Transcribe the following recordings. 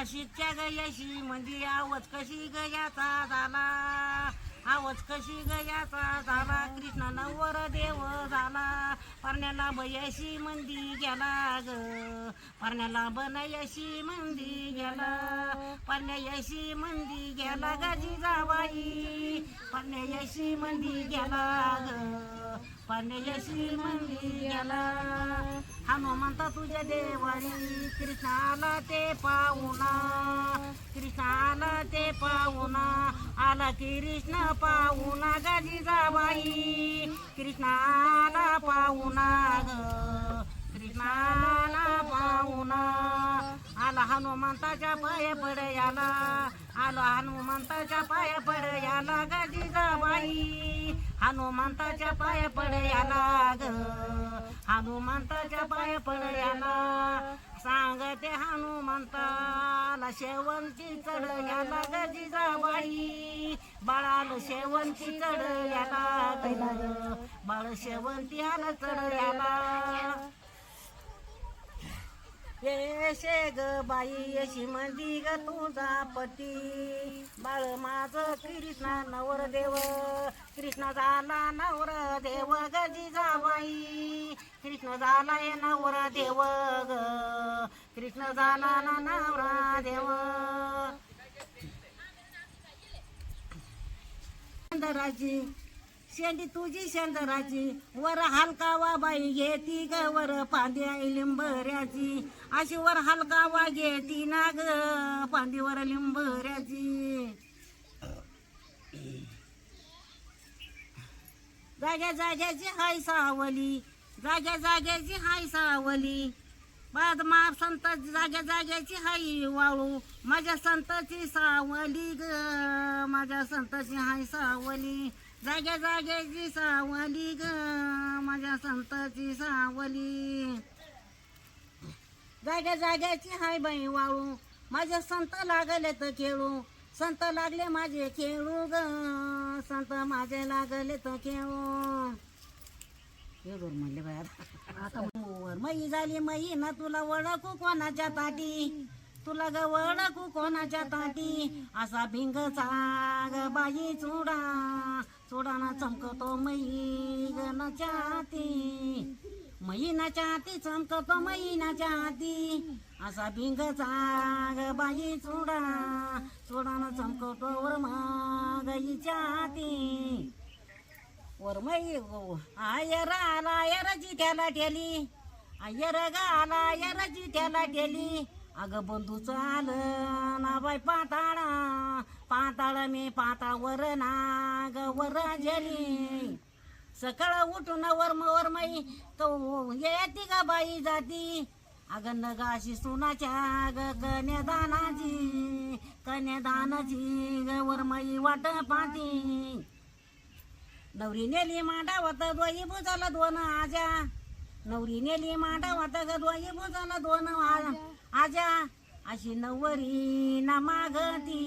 नाशिकच्या गयाशी मंदी आवाज कशी गयाचा झाला, आवाज कशी गयाचा झाला, कृष्णा नवर देव झाला, पारण्याला बयाशी मंदी गेला ग, पारण्याला बनयाशी मंदी गेला, पारण्याशी मंदी गेला गाजी जावाई, पारण्याशी मंदी गेला ग, पारण्याशी मंदी गेला. हनुमंता तुझ्या देवानी कृष्णाला ते पाहुणा, कृष्णाला ते पाहुणा, आला कृष्ण पाहुणा गाजी जाबाई, कृष्णाला पाहुणा ग, कृष्णाला पाहुणा, आला हनुमंताच्या पाय पडयाला, आला हनुमंताच्या पाय पडयाला गाजी जाबाई, हनुमंताच्या पाय पडयाला ग, हनुमंताच्या पाय पडयाला, सांगते हनुमंताला शेवंती चढयाला गजी जाबाई, बाळाला शेवंती चढयाला ग, बाळ शेवंती आला चढयाला. येशे ग बाई येशी मंदी ग तुझा पती, बाळ माझं कृष्णा नवर देव, कृष्ण झाला नवर देव गजी जाबाई, कृष्ण झाला ये नवर देव ग, कृष्ण झाला ना नवरा देव. शेंदराची शेंडी तुझी शेंदराची, वर हलकावा बाई घेती ग वर पांद्या लिंबऱ्याची, अशी वर हलकावा घेती ना ग पांदीवर लिंबऱ्याची. जाग्या जाग्याची हाय सावली, जाग्या जाग्याची हाय सावली, बाद मा संत जाग्या जाग्याची हाय वाळू, माझ्या संताची सावली ग, माझ्या संताची हाय सावली, जाग्या जाग्याची सावली ग, माझ्या संताची सावली. जाग्या जाग्याची हाय बाई वाळू, माझ्या संत लागले तर खेळू, संत लागले माझे खेळू ग, संत माझे लागले तर खेळू. एवढं म्हणले बाय आता मई झाली मई ना तुला ओळखू कोणाच्या ताटी, तुला ग ओळखू कोणाच्या ताटी, असा भिंगचा ग बाई चुडा, चुडाना चमकतो मै ग नाच्या हाती, मैनाच्या हाती चमकतो मैनाच्या हाती, असा भिंगचा ग बाई चुडा, चुडाना चमकतो वर मागईच्या हाती. वर मै आयर आला आयरची त्याला ठेली, आयर ग आला आयरची त्याला ठेली, अगं बंधू चाल ना बाई पाताळा, पाताळ मी पातावर ना ग वर जेली, सकाळ उठून वर माई तो येती ग बाई जाती, अगं नगाशी सुनाच्या ग कन्यादानाची, कन्यादानाची ग वर माई वाट पाती. नवरी नेली मांडावत दोई बुजाला दोन आजा, नवरी नेली मांडावत ग दोई बुजाला दोन आजा, अशी नवरी ना मागती,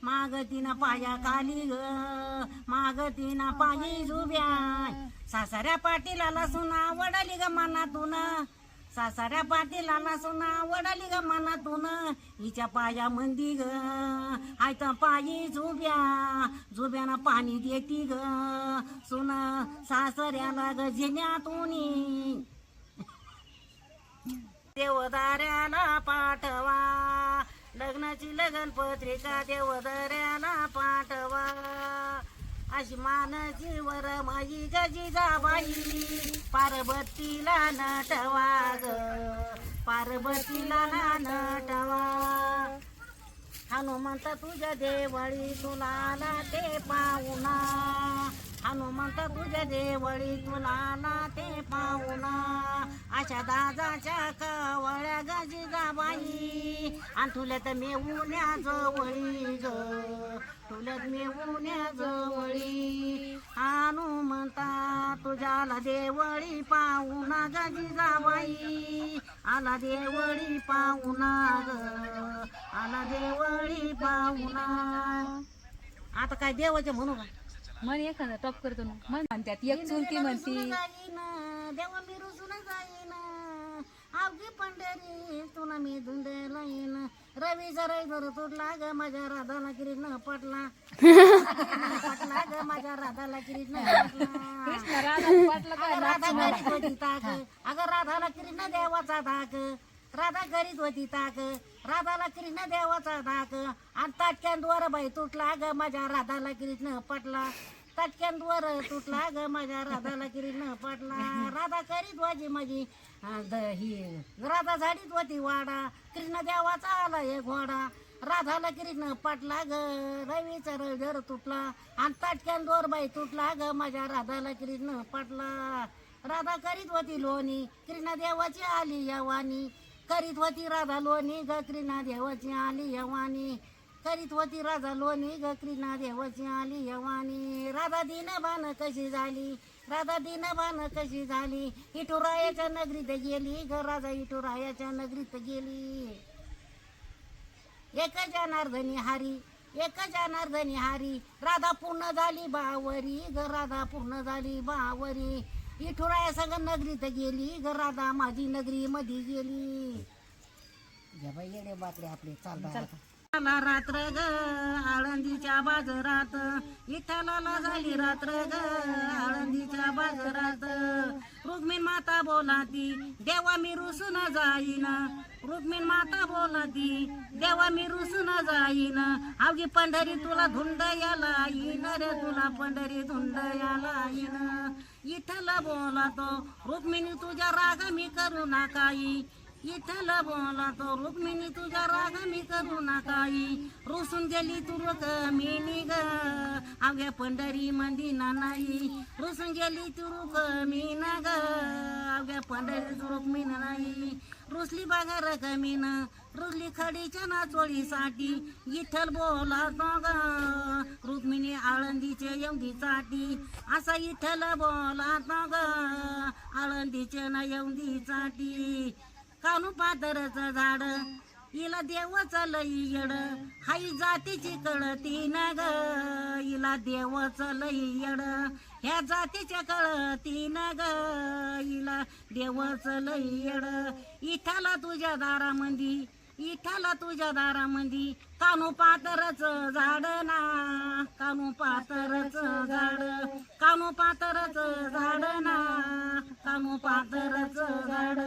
मागती ना पाया खाली ग, मागती ना पायी जुब्या, सासऱ्या पाटीला सुना वडाली ग मनातून, सासऱ्या पाटीला सुना वडाली ग मनातून, हिच्या पाया मंदी ग आयत पायी जुब्या, जुब्याना पाणी देती ग सुन सासऱ्याला ग जिन्यातूनी. देवदाऱ्याला पाठवा लग्नाची लगन पत्रिका, देवदाऱ्याला पाठवा, अशी मानाची वर माई गजी जाबाई, पार्वतीला नटवा ग, पार्वतीला नटवा. हनुमंत तुझ्या देवळी तुला आला ते पाहुणा, हनुमंत तुझ्या देवळी तुला आला ते पाहुणा, अशा दादाच्या कवळ्या गजी जाबाई, आणि तुल्यात मेवण्या जवळी ग, तुल्यात मेवण्या जवळी. हनुमंता तुझ्याला देवळी पाहुणा गजी जाबाई, आला देवळी पाहुणा ग, आला देवळी पाहुणा. आता काय देवाचे म्हणू का मन एखादा टॉप करतो ना, मन म्हणतात एक चुलती म्हणती देवा मी रुसून जाईन, अवघी पंढरी तुला मी धुंडला येईन, रवीचा रविवार तुटला ग माझ्या राधाला कृष्ण पटला पटला ग माझ्या राधाला कृष्ण पटला कृष्ण राधा पाटला काय अगं राधा करीत होती ताक अगं राधाला कृष्ण देवाचा धाक राधा करीत होती ताक राधाला कृष्ण देवाचा धाक आणि ताटक्यान द्वार बाई तुटला ग माझ्या राधाला कृष्ण पटला ताटक्यान द्वार तुटला ग माझ्या राधाला कृष्ण पटला राधा करीत होती माझी ही राधा झाडीत होती वाडा कृष्ण देवाचा आला एक घोडा राधाला कृष्ण पटला ग रवीचा रविवार तुटला आणि ताटक्यान द्वार बाई तुटला ग माझ्या राधाला कृष्ण पटला राधा करीत होती लोणी कृष्ण देवाची आली यवानी करीत होती राधा लोणी ग कृष्णा देवाची आली यवानी करीत होती राधा लोणी ग कृष्णा देवाची आली यवानी राधा दीनभान कशी झाली राधा दीनभान कशी झाली इटुरायाच्या नगरीत गेली ग राधा इटुरायाच्या नगरीत गेली एक जनार्दनी हारी एक जनार्दनी हारी राधा पूर्ण झाली बावरी ग राधा पूर्ण झाली बावरी इठुराया संग नगरीत गेली ग राधा माझी नगरी मध्ये गेली येडे बाकडे आपले चाल रात्र ग आळंदीच्या बाजारात विठ्ठलाला झाली रात्र ग आळंदीच्या बाजारात रुक्मिण माता बोलाती देवा मी रुसून जाईन रुक्मिण माता बोलाती देवा मी रुसून जाईन अवघी पंढरी तुला धुंड याला येईन रे तुला पंढरी धुंड याला येईन विठ्ठल बोलातो रुक्मिणी तुझ्या राग मी करू नकाई विठ्ठल बोलातो रुक्मिणी तुझ्या राग मी करू नकाई रुसून गेली तू रुक्मिणी ग अवघ्या पंढरी मंदिना नाही रुसून गेली तू रुक्मिण ग अवघ्या पंढरी रुक्मिण नाही रुसली बागा रकमीन रुसली खडीच्या नाचोळीसाठी विठ्ठल बोलातो ग रुक्मिणी आळंदीचे येवंदीसाठी असा विठ्ठल बोलातो ग आळंदीचे ना येवंदीसाठी कानू पातरचं झाड हिला देवाचं लई येड हाई जातीची कळती ना ग हिला देवाचं लई येड ह्या जातीच्या कळती ना ग हिला देवाचं लई येड इठाला तुझ्या दारामंदी इठाला तुझ्या दारामंदी कानू पातरचं झाड ना कानू पातरचं झाड कानू पातरचं झाड ना कानू पातरचं झाड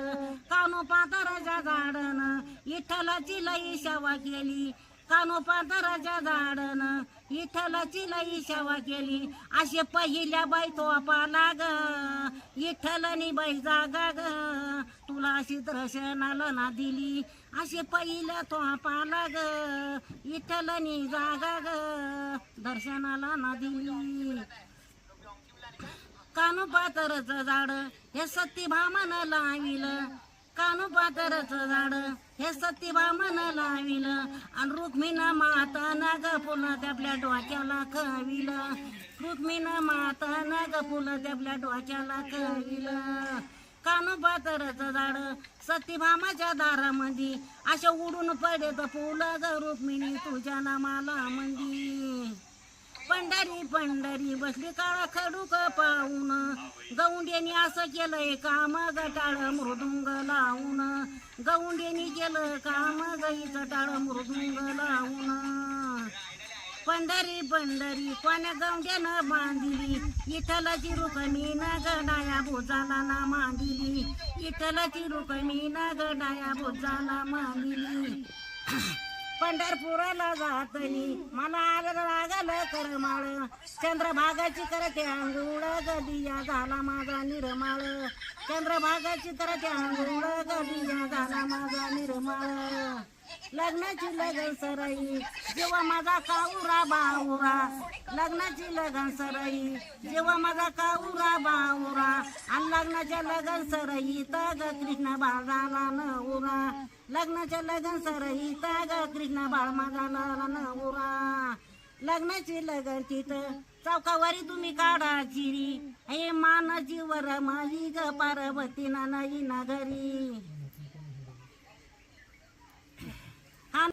कानू पातराच्या झाडनं विठ्ठलाची लई सेवा केली कानू पातराच्या झाडनं विठ्ठलाची लई सेवा केली असे पहिल्या बाई तोपाला ग विठ्ठलानी बाई जागा ग तुला अशी दर्शनाला ना दिली असे पहिल्या तोपाला ग विठ्ठलानी जागा ग दर्शनाला ना दिली कानू पातरचं झाड हे सती भामन लाविल कानू पातरचं झाड हे सती भामन लाविल आणि रुक्मिण माता ना ग पुन्हा त्यापल्या डोक्याला कविल रुक्मिण माता ना ग पुन्हा त्यापल्या डोक्याला कविल कानू पातरचं झाड सती भामाच्या दारामध्ये अशा उडून पडे तर फुलं ग रुक्मिणी तुझ्या नामाला मंदी पंढरी पंढरी बसली काळा खडूक पाहून गौंड्यानी असं केलंय काम गटाळ मृदुंग लावून गौंड्यानी केलं काम गाईचं टाळ मृदुंग लावून पंढरी पंढरी कोण्या गौंड्यानं बांधिली विठ्ठलाची रुक्मिण गडाया भुजाला ना मांदिली विठ्ठलाची रुक्मिण गडाया भुजाला मांदिली पंढरपुराला जातनी मला आलं लागलं करमाळ चंद्रभागाची करते आंघोळ गदिया झाला माझा निर्माळ चंद्रभागाची करते आंघोळ गदिया झाला माझा निर्माळ लग्नाची लगन सराई जेव्हा माझा काऊरा बाऊरा लग्नाची लगन सराई जेव्हा माझा काऊरा बाऊरा आणि लग्नाच्या लगन सराई तग कृष्ण बाळ झाला नवरा लग्नाच्या लगन सराई तग कृष्ण बाळ माझा नवरा लग्नाची लगन तिथं चौकावारी तुम्ही काढा चिरी हे मानाची वर माझी ग पार्वती ना नाही ना घरी